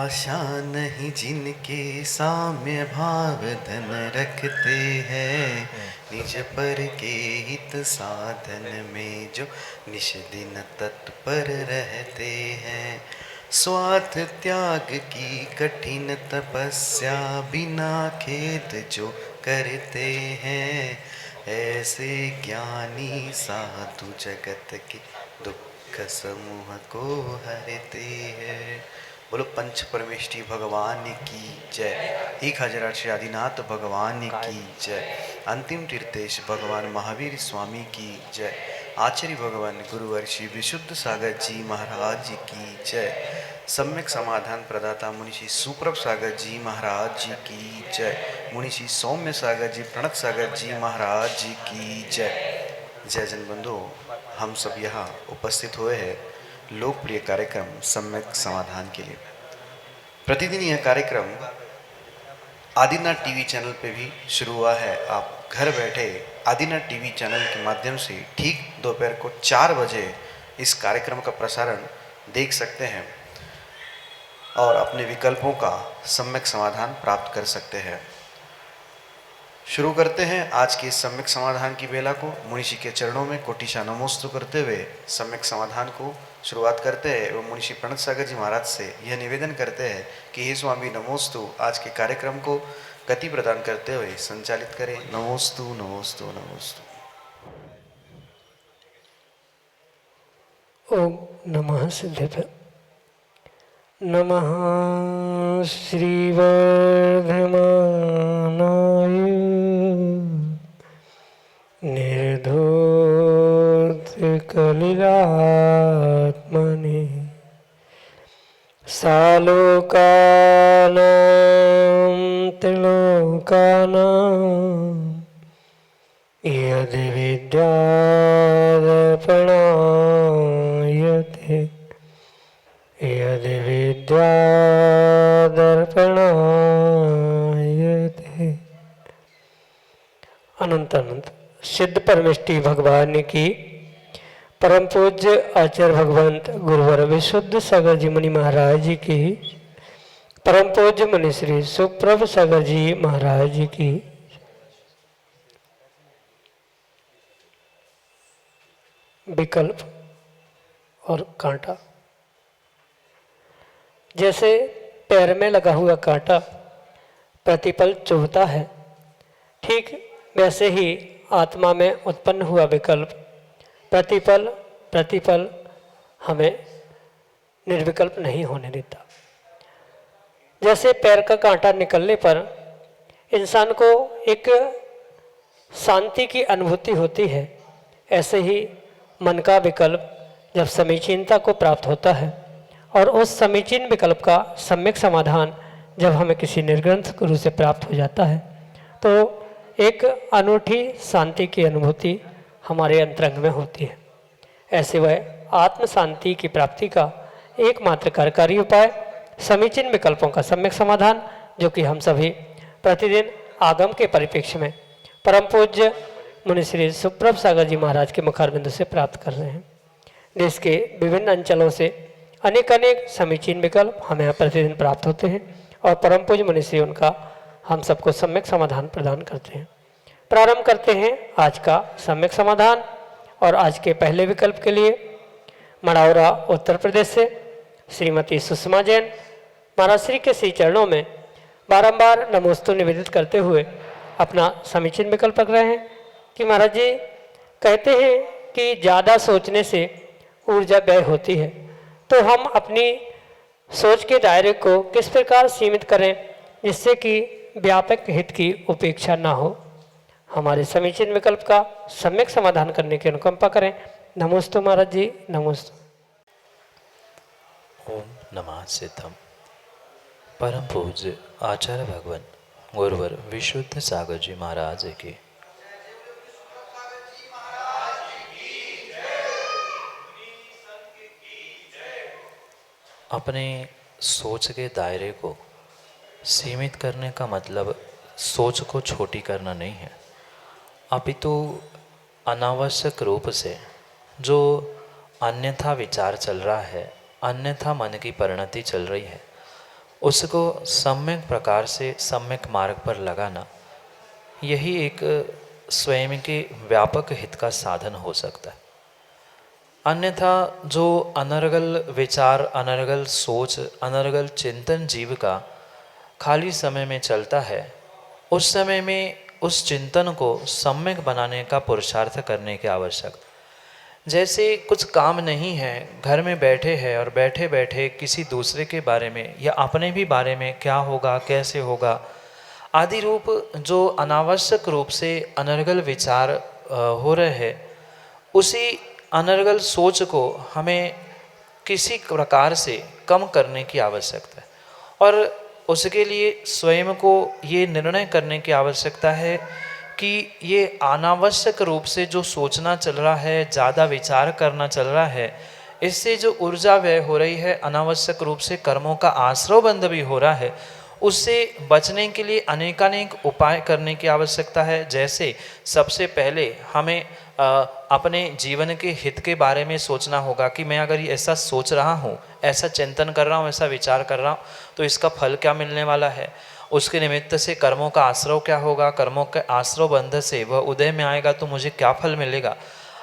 आशा नहीं जिनके साम्य भाव धन रखते हैं, निज पर के हित साधन में जो निश दिन तत्पर रहते हैं। स्वार्थ त्याग की कठिन तपस्या बिना खेद जो करते हैं, ऐसे ज्ञानी साधु जगत के दुख समूह को हरते हैं। बोलो पंच परमेष्ठी भगवान की जय। 1008 श्री आदिनाथ भगवान की जय। अंतिम तीर्थेश भगवान महावीर स्वामी की जय। आचार्य भगवान गुरुवर श्री विशुद्ध सागर जी महाराज की जय। सम्यक समाधान प्रदाता मुनिषि सुप्रभ सागर जी महाराज जी की जय। मुनिषि सौम्य सागर जी प्रणत सागर जी महाराज जी की जय। जय जन बंधु, हम सब यहाँ उपस्थित हुए हैं लोकप्रिय कार्यक्रम सम्यक समाधान के लिए। प्रतिदिन यह कार्यक्रम आदिनाथ टीवी चैनल पे भी शुरू हुआ है। आप घर बैठे आदिनाथ टीवी चैनल के माध्यम से ठीक दोपहर को 4 बजे इस कार्यक्रम का प्रसारण देख सकते हैं और अपने विकल्पों का सम्यक समाधान प्राप्त कर सकते हैं। शुरू करते हैं आज के सम्यक समाधान की बेला को। मुनिषि के चरणों में कोटिशा नमोस्तु करते हुए सम्यक समाधान को शुरुआत करते हैं एवं मुनिषि प्रणत सागर जी महाराज से यह निवेदन करते हैं कि हे स्वामी नमोस्तु, आज के कार्यक्रम को गति प्रदान करते हुए संचालित करें। नमोस्तु नमोस्तु नमोस्तु। ओम नमः सिद्धेभ्य। नमः श्रीवर्धमानाय निर्धूतकलिलात्मने सालोकानां त्रिलोकानां यदि विद्यादर्पणायते यदि विद्यादर्पणायते। अनंत अनंत सिद्ध परमेष्ठी भगवान की परम पूज्य आचार्य भगवंत गुरुवर विशुद्ध सागर जी मुनि महाराज जी की, परम पूज्य मुनि श्री सुप्रभ सागर जी महाराज जी की। विकल्प और कांटा। जैसे पैर में लगा हुआ कांटा प्रतिपल चुभता है, ठीक वैसे ही आत्मा में उत्पन्न हुआ विकल्प प्रतिपल हमें निर्विकल्प नहीं होने देता। जैसे पैर का कांटा निकलने पर इंसान को एक शांति की अनुभूति होती है, ऐसे ही मन का विकल्प जब समीचीनता को प्राप्त होता है और उस समीचीन विकल्प का सम्यक समाधान जब हमें किसी निर्ग्रंथ गुरु से प्राप्त हो जाता है तो एक अनूठी शांति की अनुभूति हमारे अंतरंग में होती है। ऐसे वह आत्म शांति की प्राप्ति का एकमात्र कार्यकारी उपाय समीचीन विकल्पों का सम्यक समाधान, जो कि हम सभी प्रतिदिन आगम के परिप्रेक्ष्य में परम पूज्य मुनि श्री सुप्रभ सागर जी महाराज के मुखारबिंद से प्राप्त कर रहे हैं। देश के विभिन्न अंचलों से अनेक समीचीन विकल्प हमें यहाँ प्रतिदिन प्राप्त होते हैं और परम पूज्य मुनि श्री उनका हम सबको सम्यक समाधान प्रदान करते हैं। प्रारंभ करते हैं आज का सम्यक समाधान। और आज के पहले विकल्प के लिए मड़ौरा उत्तर प्रदेश से श्रीमती सुषमा जैन महाराज श्री के श्री चरणों में बारंबार नमोस्तु निवेदित करते हुए अपना समीचीन विकल्प रख रहे हैं कि महाराज जी कहते हैं कि ज़्यादा सोचने से ऊर्जा व्यय होती है, तो हम अपनी सोच के दायरे को किस प्रकार सीमित करें जिससे कि व्यापक हित की उपेक्षा ना हो। हमारे समीचीन विकल्प का सम्यक समाधान करने की अनुकंपा करें। नमोस्तु महाराज जी, नमोस्तु। ओम नमः सिद्धम। परम पूज्य आचार्य भगवान गुरुवर विशुद्ध सागर जी महाराज की अपने सोच के दायरे को सीमित करने का मतलब सोच को छोटी करना नहीं है, अपितु अनावश्यक रूप से जो अन्यथा विचार चल रहा है, अन्यथा मन की परिणति चल रही है, उसको सम्यक प्रकार से सम्यक मार्ग पर लगाना, यही एक स्वयं के व्यापक हित का साधन हो सकता है। अन्यथा जो अनर्गल विचार, अनर्गल सोच, अनर्गल चिंतन जीव का खाली समय में चलता है, उस समय में उस चिंतन को सम्यक बनाने का पुरुषार्थ करने की आवश्यकता। जैसे कुछ काम नहीं है, घर में बैठे हैं और बैठे बैठे किसी दूसरे के बारे में या अपने भी बारे में क्या होगा, कैसे होगा आदि रूप जो अनावश्यक रूप से अनर्गल विचार हो रहे हैं, उसी अनर्गल सोच को हमें किसी प्रकार से कम करने की आवश्यकता है। और उसके लिए स्वयं को ये निर्णय करने की आवश्यकता है कि ये अनावश्यक रूप से जो सोचना चल रहा है, ज़्यादा विचार करना चल रहा है, इससे जो ऊर्जा व्यय हो रही है, अनावश्यक रूप से कर्मों का आश्रव बंध भी हो रहा है, उससे बचने के लिए अनेकानेक उपाय करने की आवश्यकता है। जैसे सबसे पहले हमें अपने जीवन के हित के बारे में सोचना होगा कि मैं अगर ये ऐसा सोच रहा हूँ, ऐसा चिंतन कर रहा हूँ, ऐसा विचार कर रहा हूँ, तो इसका फल क्या मिलने वाला है, उसके निमित्त से कर्मों का आश्रव क्या होगा, कर्मों के आश्रव बंध से वह उदय में आएगा तो मुझे क्या फल मिलेगा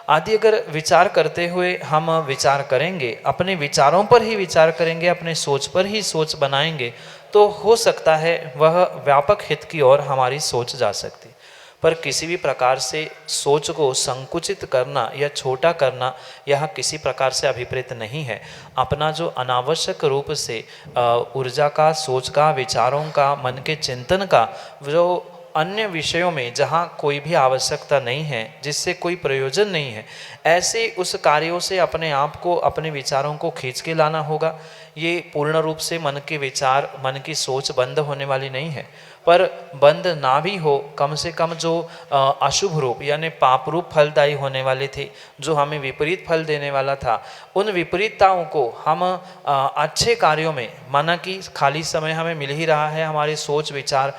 आदि अगर विचार करते हुए हम विचार करेंगे, अपने विचारों पर ही विचार करेंगे, अपने सोच पर ही सोच बनाएंगे, तो हो सकता है वह व्यापक हित की ओर हमारी सोच जा सकती। पर किसी भी प्रकार से सोच को संकुचित करना या छोटा करना यह किसी प्रकार से अभिप्रेत नहीं है। अपना जो अनावश्यक रूप से ऊर्जा का, सोच का, विचारों का, मन के चिंतन का जो अन्य विषयों में जहाँ कोई भी आवश्यकता नहीं है, जिससे कोई प्रयोजन नहीं है, ऐसे उस कार्यों से अपने आप को, अपने विचारों को खींच के लाना होगा। ये पूर्ण रूप से मन के विचार, मन की सोच बंद होने वाली नहीं है, पर बंद ना भी हो, कम से कम जो अशुभ रूप यानी पाप रूप फलदायी होने वाले थे, जो हमें विपरीत फल देने वाला था, उन विपरीतताओं को हम अच्छे कार्यों में, माना कि खाली समय हमें मिल ही रहा है, हमारी सोच विचार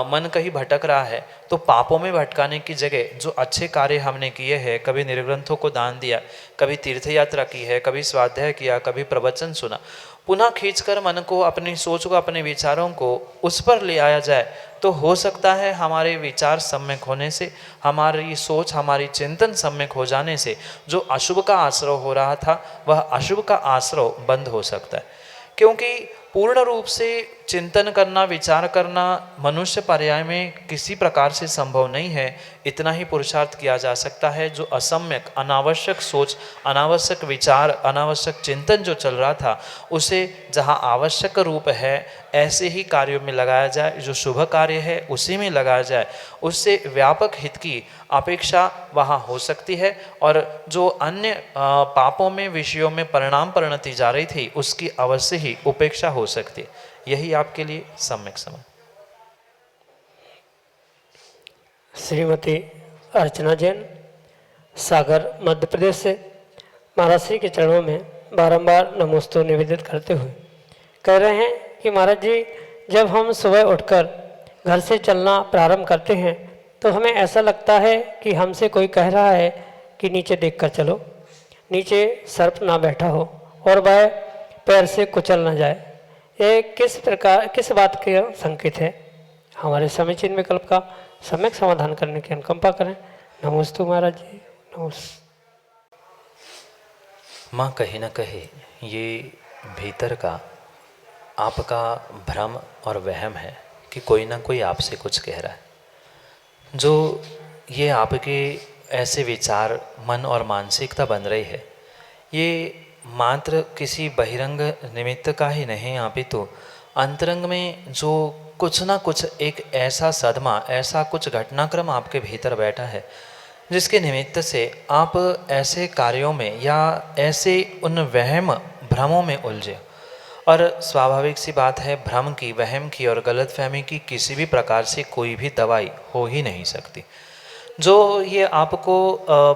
मन कहीं भटक रहा है, तो पापों में भटकाने की जगह जो अच्छे कार्य हमने किए हैं, कभी निर्ग्रंथों को दान दिया, कभी तीर्थ यात्रा की है, कभी स्वाध्याय किया, कभी प्रवचन सुना, पुनः खींचकर मन को, अपनी सोच को, अपने विचारों को उस पर ले आया जाए, तो हो सकता है हमारे विचार सम्यक होने से, हमारी सोच, हमारी चिंतन सम्यक हो जाने से जो अशुभ का आश्रव हो रहा था वह अशुभ का आश्रव बंद हो सकता है। क्योंकि पूर्ण रूप से चिंतन करना, विचार करना मनुष्य पर्याय में किसी प्रकार से संभव नहीं है। इतना ही पुरुषार्थ किया जा सकता है जो असम्यक, अनावश्यक सोच, अनावश्यक विचार, अनावश्यक चिंतन जो चल रहा था, उसे जहाँ आवश्यक रूप है ऐसे ही कार्यों में लगाया जाए, जो शुभ कार्य है उसी में लगाया जाए, उससे व्यापक हित की अपेक्षा वहाँ हो सकती है। और जो अन्य पापों में, विषयों में परिणाम परिणति जा रही थी, उसकी अवश्य ही उपेक्षा हो सकती है। यही आपके लिए सम्यक समझ। श्रीमती अर्चना जैन, सागर, मध्य प्रदेश से महाराज श्री के चरणों में बारंबार नमोस्तु निवेदित करते हुए कह रहे हैं कि महाराज जी, जब हम सुबह उठकर घर से चलना प्रारंभ करते हैं तो हमें ऐसा लगता है कि हमसे कोई कह रहा है कि नीचे देखकर चलो, नीचे सर्प ना बैठा हो और वह पैर से कुचल ना जाए। ये किस बात का संकेत है? हमारे समीचीन विकल्प का सम्यक समाधान करने की अनुकंपा करें। नमोस्तु महाराज जी, नमस्ते। माँ, कहीं ना कहीं ये भीतर का आपका भ्रम और वहम है कि कोई ना कोई आपसे कुछ कह रहा है। जो ये आपके ऐसे विचार, मन और मानसिकता बन रही है, ये मात्र किसी बहिरंग निमित्त का ही नहीं, आप ही तो अंतरंग में जो कुछ ना कुछ एक ऐसा सदमा, ऐसा कुछ घटनाक्रम आपके भीतर बैठा है, जिसके निमित्त से आप ऐसे कार्यों में या ऐसे उन वहम भ्रमों में उलझे। और स्वाभाविक सी बात है, भ्रम की, वहम की और गलतफहमी की किसी भी प्रकार से कोई भी दवाई हो ही नहीं सकती। जो ये आपको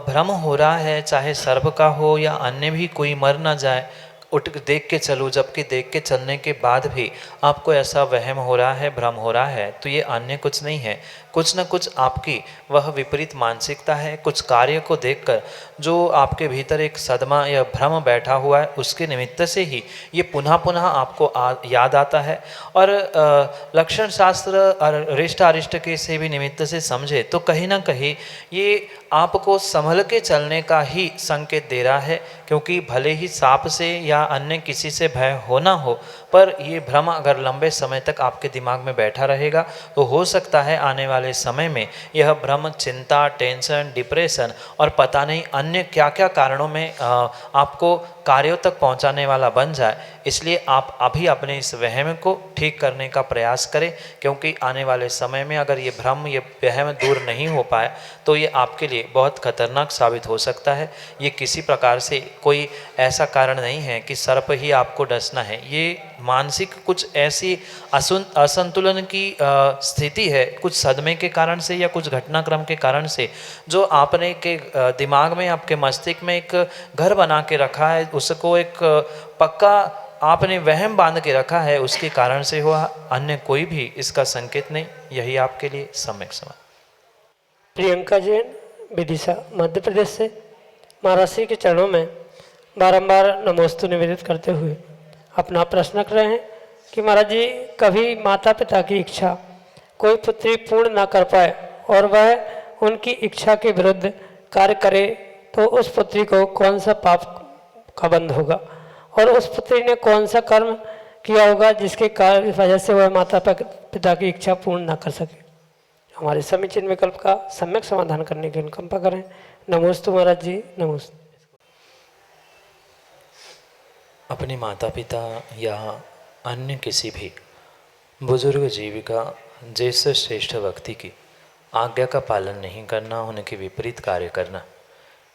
भ्रम हो रहा है, चाहे सर्प का हो या अन्य भी कोई मर ना जाए, उठ देख के चलूँ, जबकि देख के चलने के बाद भी आपको ऐसा वहम हो रहा है, भ्रम हो रहा है, तो ये अन्य कुछ नहीं है, कुछ न कुछ आपकी वह विपरीत मानसिकता है। कुछ कार्य को देखकर जो आपके भीतर एक सदमा या भ्रम बैठा हुआ है, उसके निमित्त से ही ये पुनः पुनः आपको याद आता है। और लक्षण शास्त्र और रिष्ट अरिष्ट के से भी निमित्त से समझे तो कहीं ना कहीं ये आपको संभल के चलने का ही संकेत दे रहा है, क्योंकि भले ही सांप से या अन्य किसी से भय हो ना हो, पर ये भ्रम अगर लंबे समय तक आपके दिमाग में बैठा रहेगा तो हो सकता है आने वाले समय में यह भ्रम चिंता, टेंशन, डिप्रेशन और पता नहीं अन्य क्या क्या कारणों में आपको कार्यों तक पहुंचाने वाला बन जाए। इसलिए आप अभी अपने इस वहम को ठीक करने का प्रयास करें, क्योंकि आने वाले समय में अगर ये भ्रम, ये वहम दूर नहीं हो पाए तो ये आपके लिए बहुत खतरनाक साबित हो सकता है। ये किसी प्रकार से कोई ऐसा कारण नहीं है कि सर्प ही आपको डसना है, ये मानसिक कुछ ऐसी असंतुलन की स्थिति है, कुछ सदमे के कारण से या कुछ घटनाक्रम के कारण से, जो आपने के दिमाग में, आपके मस्तिष्क में एक घर बना के रखा है, उसको एक पक्का आपने वहम बांध के रखा है, उसके कारण से हुआ, अन्य कोई भी इसका संकेत नहीं। यही आपके लिए सम्यक समाधान। प्रियंका जैन, विदिशा, मध्य प्रदेश से महाराज श्री के चरणों में बारंबार नमोस्तु निवेदित करते हुए अपना प्रश्न कर रहे हैं कि महाराज जी, कभी माता पिता की इच्छा कोई पुत्री पूर्ण ना कर पाए और वह उनकी इच्छा के विरुद्ध कार्य करे तो उस पुत्री को कौन सा पाप का बंध होगा, और उस पुत्री ने कौन सा कर्म किया होगा जिसके कारण वजह से वह माता पिता की इच्छा पूर्ण ना कर सके। हमारे समीचीन विकल्प का सम्यक समाधान करने की अनुकंपा करें। नमोस्तु महाराज जी, नमोस्तु। अपने माता पिता या अन्य किसी भी बुजुर्ग जीविका जैसे श्रेष्ठ व्यक्ति की आज्ञा का पालन नहीं करना, उनके विपरीत कार्य करना,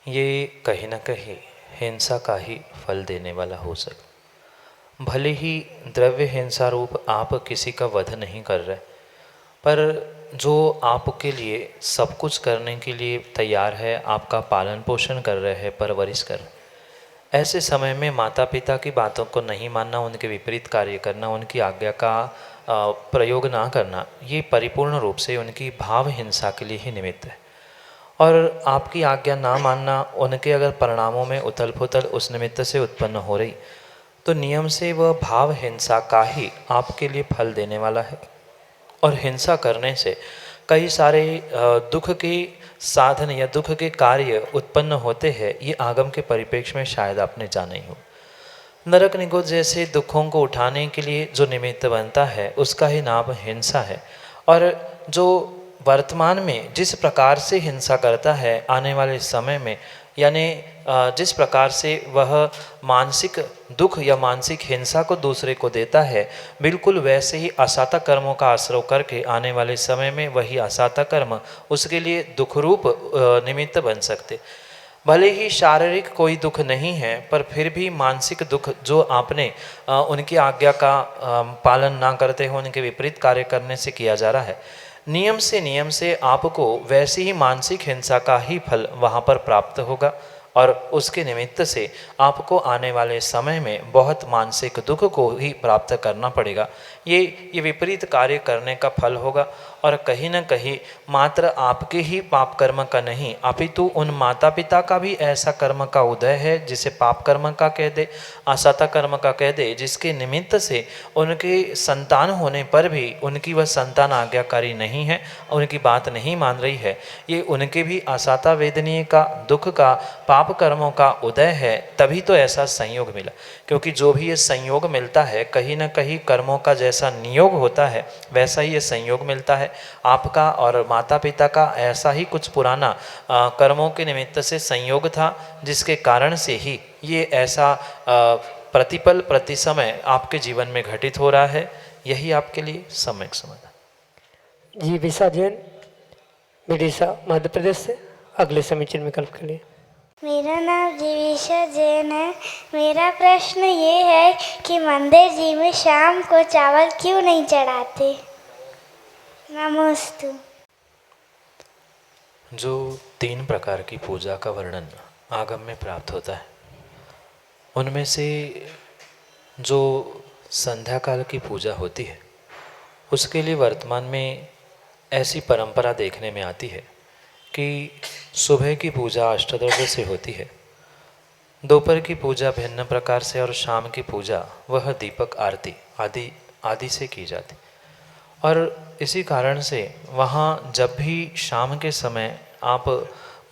ये कहीं ना कहीं हिंसा का ही फल देने वाला हो सकता। भले ही द्रव्य हिंसा रूप आप किसी का वध नहीं कर रहे, पर जो आपके लिए सब कुछ करने के लिए तैयार है, आपका पालन पोषण कर रहे हैं, परवरिश कर रहे हैं, ऐसे समय में माता पिता की बातों को नहीं मानना, उनके विपरीत कार्य करना, उनकी आज्ञा का प्रयोग ना करना, ये परिपूर्ण रूप से उनकी भाव हिंसा के लिए ही निमित्त है। और आपकी आज्ञा ना मानना, उनके अगर परिणामों में उथल पुथल उस निमित्त से उत्पन्न हो रही, तो नियम से वह भाव हिंसा का ही आपके लिए फल देने वाला है। और हिंसा करने से कई सारे दुख के साधन या दुख के कार्य उत्पन्न होते हैं। ये आगम के परिप्रेक्ष्य में शायद आपने जाना ही हो। नरक निगोद जैसे दुखों को उठाने के लिए जो निमित्त बनता है, उसका ही नाम हिंसा है। और जो वर्तमान में जिस प्रकार से हिंसा करता है, आने वाले समय में यानी जिस प्रकार से वह मानसिक दुख या मानसिक हिंसा को दूसरे को देता है, बिल्कुल वैसे ही असाता कर्मों का आश्रय करके आने वाले समय में वही असाता कर्म उसके लिए दुख रूप निमित्त बन सकते। भले ही शारीरिक कोई दुख नहीं है, पर फिर भी मानसिक दुख जो आपने उनकी आज्ञा का पालन ना करते हो, उनके विपरीत कार्य करने से किया जा रहा है, नियम से आपको वैसे ही मानसिक हिंसा का ही फल वहाँ पर प्राप्त होगा। और उसके निमित्त से आपको आने वाले समय में बहुत मानसिक दुख को ही प्राप्त करना पड़ेगा। ये विपरीत कार्य करने का फल होगा। और कहीं न कहीं मात्र आपके ही पाप कर्म का नहीं, अपितु उन माता पिता का भी ऐसा कर्म का उदय है जिसे पाप कर्म का कह दे, असता कर्म का कह दे, जिसके निमित्त से उनके संतान होने पर भी उनकी वह संतान आज्ञाकारी नहीं है, उनकी बात नहीं मान रही है। ये उनके भी असता वेदनीय का, दुख का, पाप कर्मों का उदय है। तभी तो ऐसा संयोग मिला, क्योंकि जो भी ये संयोग मिलता है, कहीं ना कहीं कर्मों का जैसा नियोग होता है वैसा ही ये संयोग मिलता है। आपका और माता पिता का ऐसा ही कुछ पुराना कर्मों के निमित्त से संयोग था, जिसके कारण से ही ये ऐसा प्रतिपल प्रति समय आपके जीवन में घटित हो रहा है। यही आपके लिए सम्यक समाधान। जी विशा जैन, विदिशा, मध्य प्रदेश से अगले समीचीन विकल्प के लिए। मेरा नाम जीविशा जैन है। मेरा प्रश्न ये है कि मंदिर जी में शाम को चावल क्यों नहीं चढ़ाते? नमोस्तु। जो 3 प्रकार की पूजा का वर्णन आगम में प्राप्त होता है, उनमें से जो संध्या काल की पूजा होती है उसके लिए वर्तमान में ऐसी परंपरा देखने में आती है कि सुबह की पूजा अष्टद्रव्य से होती है, दोपहर की पूजा भिन्न प्रकार से, और शाम की पूजा वह दीपक आरती आदि से की जाती। और इसी कारण से वहाँ जब भी शाम के समय आप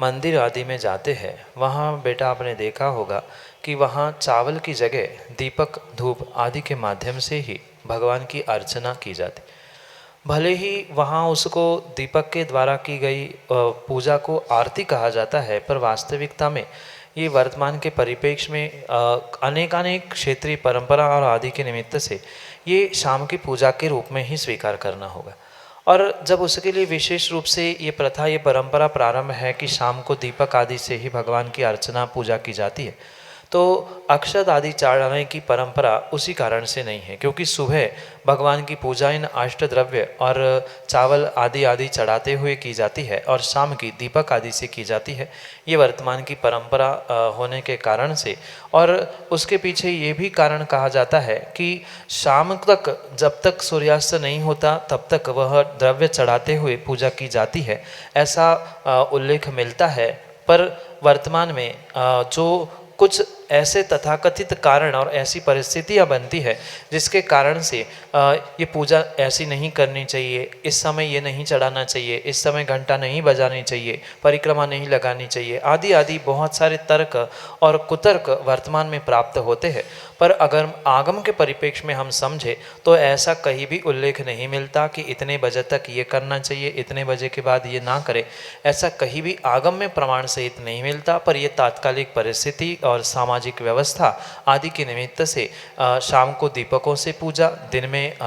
मंदिर आदि में जाते हैं, वहाँ बेटा आपने देखा होगा कि वहाँ चावल की जगह दीपक धूप आदि के माध्यम से ही भगवान की अर्चना की जाती। भले ही वहाँ उसको दीपक के द्वारा की गई पूजा को आरती कहा जाता है, पर वास्तविकता में ये वर्तमान के परिप्रेक्ष्य में अनेक क्षेत्रीय परंपरा और आदि के निमित्त से ये शाम की पूजा के रूप में ही स्वीकार करना होगा। और जब उसके लिए विशेष रूप से ये प्रथा, ये परंपरा प्रारंभ है कि शाम को दीपक आदि से ही भगवान की अर्चना पूजा की जाती है, तो अक्षत आदि चढ़ाने की परंपरा उसी कारण से नहीं है, क्योंकि सुबह भगवान की पूजा इन अष्ट द्रव्य और चावल आदि चढ़ाते हुए की जाती है और शाम की दीपक आदि से की जाती है। ये वर्तमान की परंपरा होने के कारण से, और उसके पीछे ये भी कारण कहा जाता है कि शाम तक जब तक सूर्यास्त नहीं होता तब तक वह द्रव्य चढ़ाते हुए पूजा की जाती है, ऐसा उल्लेख मिलता है। पर वर्तमान में जो कुछ ऐसे तथाकथित कारण और ऐसी परिस्थितियां बनती है जिसके कारण से ये पूजा ऐसी नहीं करनी चाहिए, इस समय ये नहीं चढ़ाना चाहिए, इस समय घंटा नहीं बजानी चाहिए, परिक्रमा नहीं लगानी चाहिए, आदि बहुत सारे तर्क और कुतर्क वर्तमान में प्राप्त होते हैं। पर अगर आगम के परिप्रेक्ष्य में हम समझे तो ऐसा कहीं भी उल्लेख नहीं मिलता कि इतने बजे तक ये करना चाहिए, इतने बजे के बाद ये ना करें, ऐसा कहीं भी आगम में प्रमाण सहित नहीं मिलता। पर ये तात्कालिक परिस्थिति और सामाजिक व्यवस्था आदि के निमित्त से शाम को दीपकों से पूजा, दिन में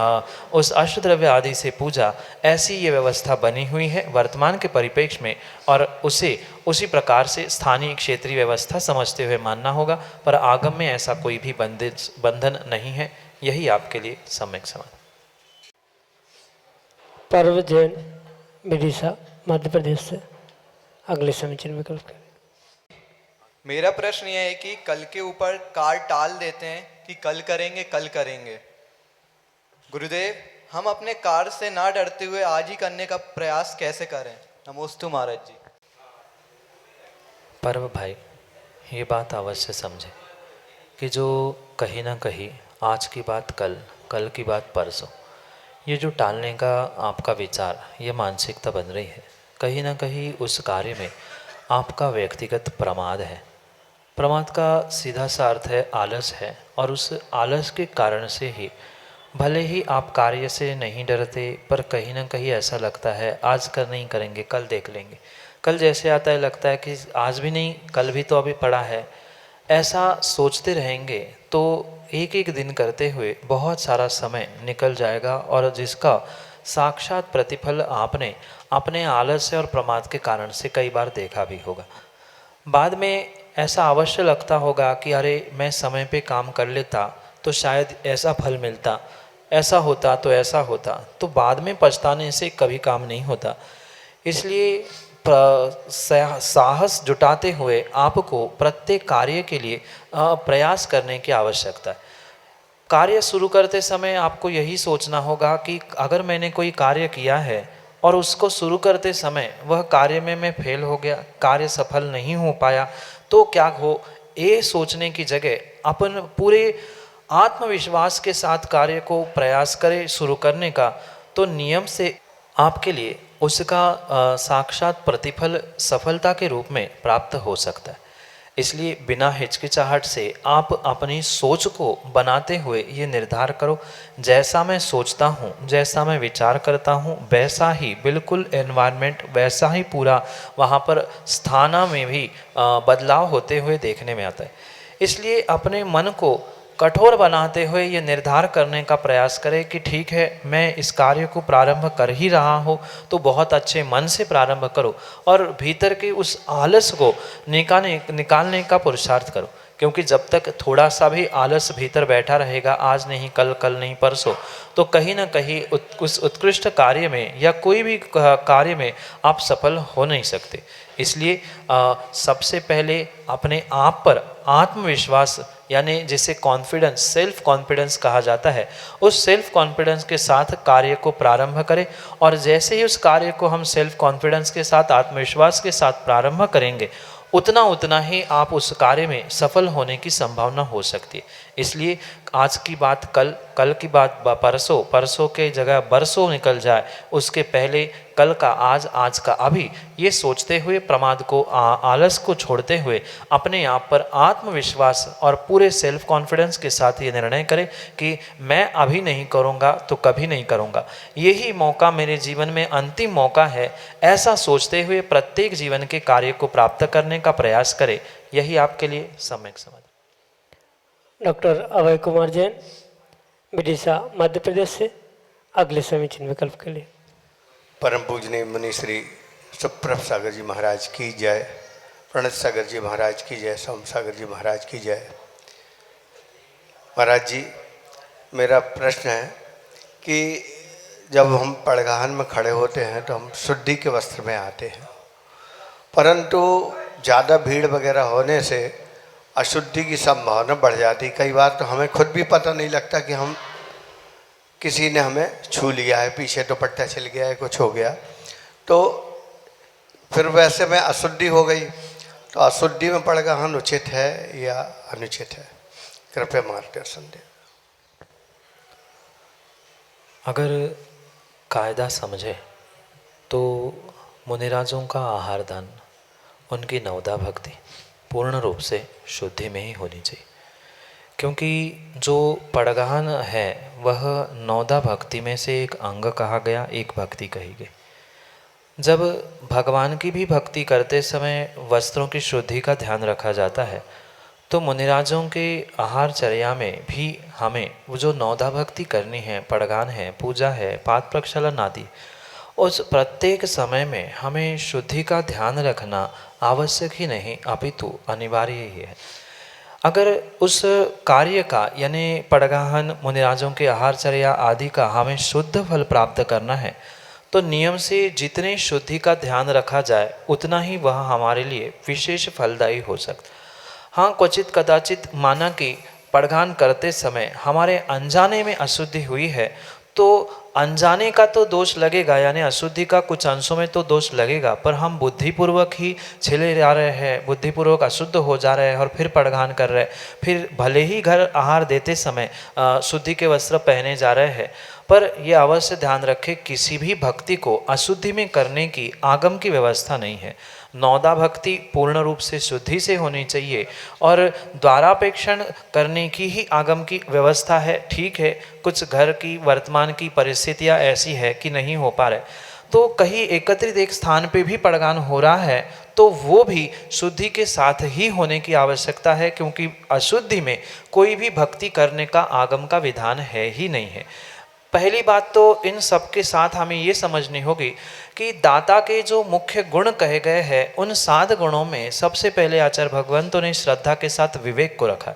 उस अष्टद्रव्य आदि से पूजा, ऐसी ये व्यवस्था बनी हुई है वर्तमान के परिप्रेक्ष्य में, और उसे उसी प्रकार से स्थानीय क्षेत्रीय व्यवस्था समझते हुए मानना होगा। पर आगम में ऐसा कोई भी बंधन नहीं है। यही आपके लिए सम्यक समाधान। पर्व जैन विदिशा मध्य प्रदेश से अगले समीचीन विकल्प करें। मेरा प्रश्न यह है कि कल के ऊपर कार टाल देते हैं कि कल करेंगे। गुरुदेव, हम अपने कार से ना डरते हुए आज ही करने का प्रयास कैसे करें? नमोस्तु महाराज जी। पर्व भाई, ये बात अवश्य समझे कि जो कहीं ना कहीं आज की बात कल की बात परसों, ये जो टालने का आपका विचार, ये मानसिकता बन रही है, कहीं ना कहीं उस कार्य में आपका व्यक्तिगत प्रमाद है। प्रमाद का सीधा सा अर्थ है आलस है, और उस आलस के कारण से ही भले ही आप कार्य से नहीं डरते, पर कहीं ना कहीं ऐसा लगता है आज नहीं करेंगे, कल देख लेंगे। कल जैसे आता है लगता है कि आज भी नहीं, कल भी तो अभी पड़ा है। ऐसा सोचते रहेंगे तो एक दिन करते हुए बहुत सारा समय निकल जाएगा, और जिसका साक्षात प्रतिफल आपने अपने आलस्य और प्रमाद के कारण से कई बार देखा भी होगा। बाद में ऐसा अवश्य लगता होगा कि अरे मैं समय पे काम कर लेता तो शायद ऐसा फल मिलता, ऐसा होता तो ऐसा होता। तो बाद में पछताने से कभी काम नहीं होता। इसलिए साहस जुटाते हुए आपको प्रत्येक कार्य के लिए प्रयास करने की आवश्यकता है। कार्य शुरू करते समय आपको यही सोचना होगा कि अगर मैंने कोई कार्य किया है और उसको शुरू करते समय वह कार्य में मैं फेल हो गया, कार्य सफल नहीं हो पाया, तो क्या हो, ये सोचने की जगह अपन पूरे आत्मविश्वास के साथ कार्य को प्रयास करें शुरू करने का, तो नियम से आपके लिए उसका साक्षात प्रतिफल सफलता के रूप में प्राप्त हो सकता है। इसलिए बिना हिचकिचाहट से आप अपनी सोच को बनाते हुए ये निर्धार करो, जैसा मैं सोचता हूँ, जैसा मैं विचार करता हूँ, वैसा ही बिल्कुल एनवायरनमेंट, वैसा ही पूरा वहाँ पर स्थाना में भी बदलाव होते हुए देखने में आता है। इसलिए अपने मन को कठोर बनाते हुए ये निर्धार करने का प्रयास करें कि ठीक है, मैं इस कार्य को प्रारंभ कर ही रहा हूँ तो बहुत अच्छे मन से प्रारंभ करो, और भीतर के उस आलस को निकालने का पुरुषार्थ करो। क्योंकि जब तक थोड़ा सा भी आलस भीतर बैठा रहेगा, आज नहीं कल नहीं परसों, तो कहीं ना कहीं उस उत्कृष्ट कार्य में या कोई भी कार्य में आप सफल हो नहीं सकते। इसलिए सबसे पहले अपने आप पर आत्मविश्वास यानी जिसे कॉन्फिडेंस, सेल्फ कॉन्फिडेंस कहा जाता है, उस सेल्फ कॉन्फिडेंस के साथ कार्य को प्रारंभ करें। और जैसे ही उस कार्य को हम सेल्फ कॉन्फिडेंस के साथ, आत्मविश्वास के साथ प्रारंभ करेंगे, उतना उतना ही आप उस कार्य में सफल होने की संभावना हो सकती है। इसलिए आज की बात कल, कल की बात परसों, परसों के जगह बरसों निकल जाए, उसके पहले कल का आज, आज का अभी, ये सोचते हुए प्रमाद को, आलस को छोड़ते हुए अपने आप पर आत्मविश्वास और पूरे सेल्फ कॉन्फिडेंस के साथ ये निर्णय करें कि मैं अभी नहीं करूँगा तो कभी नहीं करूँगा, यही मौका मेरे जीवन में अंतिम मौका है। ऐसा सोचते हुए प्रत्येक जीवन के कार्य को प्राप्त करने का प्रयास करें। यही आपके लिए सम्यक समाधान। डॉक्टर अभय कुमार जैन, विदिशा, मध्य प्रदेश से अगले समीचीन विकल्प के लिए। परम पूजनीय मुनि श्री सुप्रभ सागर जी महाराज की जय, प्रणत सागर जी महाराज की जय, सोम सागर जी महाराज की जय। महाराज जी, मेरा प्रश्न है कि जब हम पड़गाहन में खड़े होते हैं तो हम शुद्धि के वस्त्र में आते हैं, परंतु ज़्यादा भीड़ वगैरह होने से अशुद्धि की संभावना बढ़ जाती। कई बार तो हमें खुद भी पता नहीं लगता कि हम, किसी ने हमें छू लिया है, पीछे दुपट्टा छिल गया है, कुछ हो गया, तो फिर वैसे में अशुद्धि हो गई। तो अशुद्धि में पड़गाहन उचित है या अनुचित है? कृपया मार्गदर्शन दें। अगर कायदा समझे तो मुनिराजों का आहार दान, उनकी नवदा भक्ति पूर्ण रूप से शुद्धि में ही होनी चाहिए, क्योंकि जो पड़गाहन है वह नवदा भक्ति में से एक अंग कहा गया, एक भक्ति कही गई। जब भगवान की भी भक्ति करते समय वस्त्रों की शुद्धि का ध्यान रखा जाता है, तो मुनिराजों के आहारचर्या में भी हमें वो जो नवदा भक्ति करनी है, पड़गान है, पूजा है, पाद प्रक्षालन आदि, उस प्रत्येक समय में हमें शुद्धि का ध्यान रखना आवश्यक ही नहीं अपितु अनिवार्य ही है। अगर उस कार्य का, यानी पड़गाहन, मुनिराजों के आहारचर्या आदि का हमें शुद्ध फल प्राप्त करना है, तो नियम से जितने शुद्धि का ध्यान रखा जाए उतना ही वह हमारे लिए विशेष फलदायी हो सकता। हाँ, क्वचित कदाचित माना कि पड़गान करते समय हमारे अनजाने में अशुद्धि हुई है, तो अनजाने का तो दोष लगेगा, यानी अशुद्धि का कुछ अंशों में तो दोष लगेगा, पर हम बुद्धिपूर्वक ही छिले जा रहे हैं, बुद्धिपूर्वक अशुद्ध हो जा रहे हैं और फिर पड़गान कर रहे हैं। फिर भले ही घर आहार देते समय शुद्धि के वस्त्र पहने जा रहे हैं, पर यह अवश्य ध्यान रखें, किसी भी भक्ति को अशुद्धि में करने की आगम की व्यवस्था नहीं है। नवदा भक्ति पूर्ण रूप से शुद्धि से होनी चाहिए और द्वारापेक्षण करने की ही आगम की व्यवस्था है। ठीक है, कुछ घर की वर्तमान की परिस्थितियां ऐसी है कि नहीं हो पा रहे, तो कहीं एकत्रित एक स्थान पे भी पड़गान हो रहा है तो वो भी शुद्धि के साथ ही होने की आवश्यकता है, क्योंकि अशुद्धि में कोई भी भक्ति करने का आगम का विधान है ही नहीं है। पहली बात तो इन सब के साथ हमें ये समझनी होगी कि दाता के जो मुख्य गुण कहे गए हैं, उन 7 गुणों में सबसे पहले आचार्य भगवंतों ने श्रद्धा के साथ विवेक को रखा।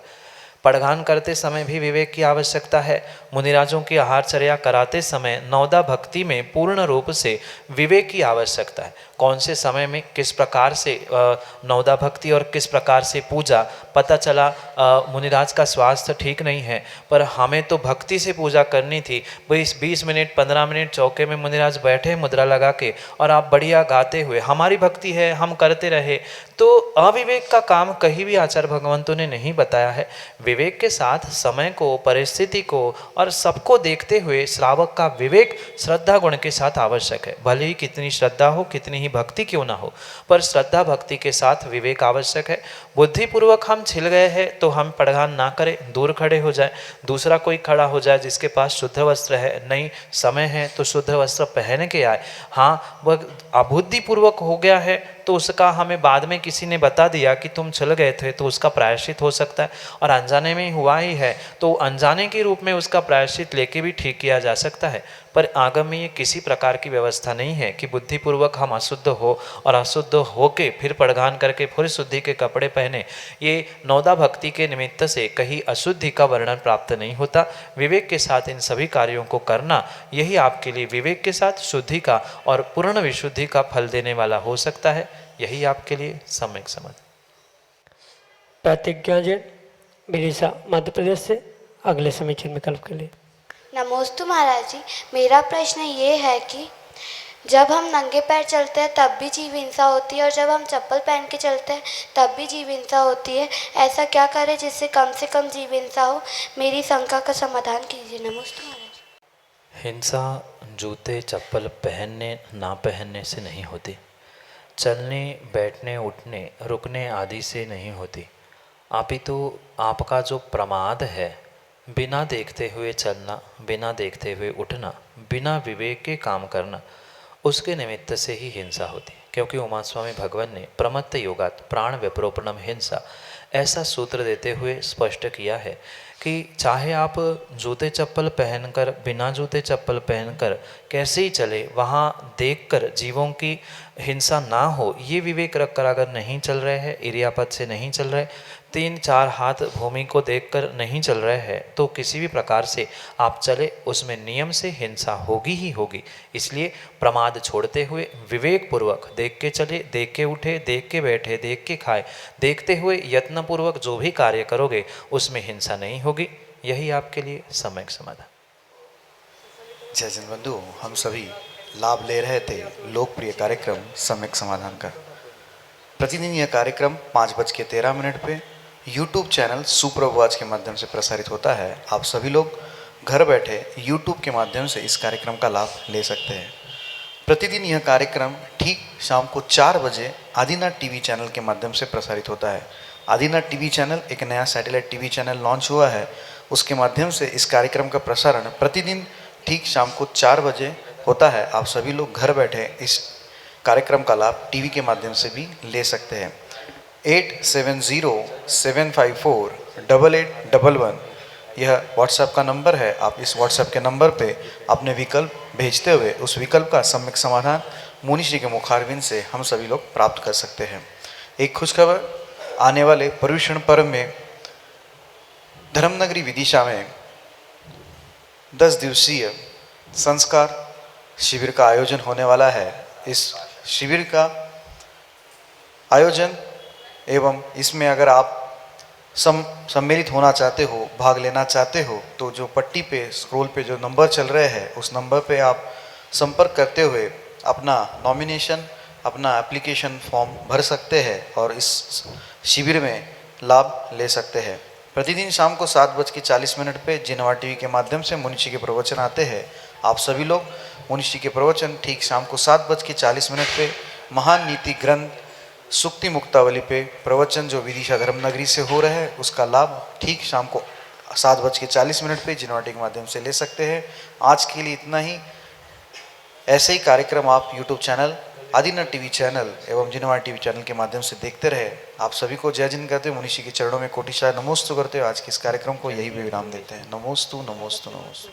पड़गान करते समय भी विवेक की आवश्यकता है। मुनिराजों की आहारचर्या कराते समय नवदा भक्ति में पूर्ण रूप से विवेक की आवश्यकता है। कौन से समय में किस प्रकार से नवदा भक्ति और किस प्रकार से पूजा, पता चला मुनिराज का स्वास्थ्य ठीक नहीं है, पर हमें तो भक्ति से पूजा करनी थी, 20 मिनट 15 मिनट चौके में मुनिराज बैठे मुद्रा लगा के और आप बढ़िया गाते हुए, हमारी भक्ति है हम करते रहे, तो अविवेक का काम कहीं भी आचार्य भगवंतों ने नहीं बताया है। विवेक के साथ समय को, परिस्थिति को और सबको देखते हुए श्रावक का विवेक श्रद्धा गुण के साथ आवश्यक है। भले ही कितनी श्रद्धा हो, कितनी ही भक्ति क्यों ना हो, पर श्रद्धा भक्ति के साथ विवेक आवश्यक है। बुद्धिपूर्वक हम छिल गए हैं तो हम पड़गान ना करें, दूर खड़े हो जाए, दूसरा कोई खड़ा हो जाए जिसके पास शुद्ध वस्त्र है, नहीं समय है तो शुद्ध वस्त्र पहन के आए। हाँ, वह अबुद्धिपूर्वक हो गया है तो उसका हमें बाद में किसी ने बता दिया कि तुम चल गए थे, तो उसका प्रायश्चित हो सकता है, और अनजाने में हुआ ही है तो अनजाने के रूप में उसका प्रायश्चित लेके भी ठीक किया जा सकता है। पर आगम में ये किसी प्रकार की व्यवस्था नहीं है कि बुद्धिपूर्वक हम अशुद्ध हो और अशुद्ध होके फिर पड़गान करके फिर शुद्धि के कपड़े पहने। ये नवदा भक्ति के निमित्त से कहीं अशुद्धि का वर्णन प्राप्त नहीं होता। विवेक के साथ इन सभी कार्यों को करना, यही आपके लिए विवेक के साथ शुद्धि का और पूर्ण विशुद्धि का फल देने वाला हो सकता है। यही आपके लिए सम्यक समझ। प्रतिज्ञा जैन, विदिशा मध्य प्रदेश से अगले समीक्षण विकल्प के लिए। नमोस्तु महाराज जी, मेरा प्रश्न ये है कि जब हम नंगे पैर चलते हैं तब भी जीव हिंसा होती है और जब हम चप्पल पहन के चलते हैं तब भी जीव हिंसा होती है। ऐसा क्या करें जिससे कम से कम जीव हिंसा हो? मेरी शंका का समाधान कीजिए। नमोस्तु महाराज। हिंसा जूते चप्पल पहनने ना पहनने से नहीं होती, चलने बैठने उठने रुकने आदि से नहीं होती, अपितु आपका जो प्रमाद है, बिना देखते हुए चलना, बिना देखते हुए उठना, बिना विवेक के काम करना, उसके निमित्त से ही हिंसा होती है। क्योंकि उमा स्वामी भगवान ने प्रमत्त योगात प्राण विप्रोपणम हिंसा ऐसा सूत्र देते हुए स्पष्ट किया है कि चाहे आप जूते चप्पल पहनकर, बिना जूते चप्पल पहनकर कैसे ही चले, वहाँ देखकर जीवों की हिंसा ना हो, ये विवेक रखकर अगर नहीं चल रहे हैं, इरियापद से नहीं चल रहे, 3-4 हाथ भूमि को देखकर नहीं चल रहे हैं, तो किसी भी प्रकार से आप चले उसमें नियम से हिंसा होगी ही होगी। इसलिए प्रमाद छोड़ते हुए विवेक पूर्वक देख के चले, देख के उठे, देख के बैठे, देख के खाए, देखते हुए यत्नपूर्वक जो भी कार्य करोगे उसमें हिंसा नहीं होगी। यही आपके लिए सम्यक समाधान। जय जन बंधु, हम सभी लाभ ले रहे थे लोकप्रिय कार्यक्रम सम्यक समाधान का। प्रतिदिन यह कार्यक्रम 5:13 पे YouTube चैनल सुप्रभुवाच के माध्यम से प्रसारित होता है। आप सभी लोग घर बैठे YouTube के माध्यम से इस कार्यक्रम का लाभ ले सकते हैं। प्रतिदिन यह कार्यक्रम ठीक शाम को 4 बजे आदिनाथ टीवी चैनल के माध्यम से प्रसारित होता है। आदिनाथ टीवी चैनल एक नया सैटेलाइट टीवी चैनल लॉन्च हुआ है, उसके माध्यम से इस कार्यक्रम का प्रसारण प्रतिदिन ठीक शाम को 4 बजे होता है। आप सभी लोग घर बैठे इस कार्यक्रम का लाभ टीवी के माध्यम से भी ले सकते हैं। 8707548811 यह व्हाट्सएप का नंबर है। आप इस व्हाट्सएप के नंबर पे अपने विकल्प भेजते हुए उस विकल्प का सम्यक समाधान मुनि श्री के मुखारविंद से हम सभी लोग प्राप्त कर सकते हैं। एक खुशखबर, आने वाले पर्युषण पर्व में धर्मनगरी विदिशा में 10 दिवसीय संस्कार शिविर का आयोजन होने वाला है। इस शिविर का आयोजन एवं इसमें अगर आप सम्मिलित होना चाहते हो, भाग लेना चाहते हो, तो जो पट्टी पे स्क्रॉल पे जो नंबर चल रहे हैं उस नंबर पे आप संपर्क करते हुए अपना नॉमिनेशन, अपना एप्लीकेशन फॉर्म भर सकते हैं और इस शिविर में लाभ ले सकते हैं। प्रतिदिन शाम को 7:40 पे जिनवा टीवी के माध्यम से मुनि श्री के प्रवचन आते हैं। आप सभी लोग मुनि श्री के प्रवचन ठीक शाम को 7:40 पे महान नीति ग्रंथ सुक्ति मुक्तावली पे प्रवचन जो विदिशा धर्मनगरी से हो रहा है उसका लाभ ठीक शाम को 7:40 पे जिनवा टीवी के माध्यम से ले सकते हैं। आज के लिए इतना ही। ऐसे ही कार्यक्रम आप YouTube channel, Adinath TV channel एवं जिनवा टीवी चैनल के माध्यम से देखते रहे। आप सभी को जय जिन करते हुए मुनि श्री के चरणों में कोटिशाय नमोस्तु करते हुए आज के इस कार्यक्रम को यही विराम देते हैं। नमोस्तु नमोस्तु नमोस्तु।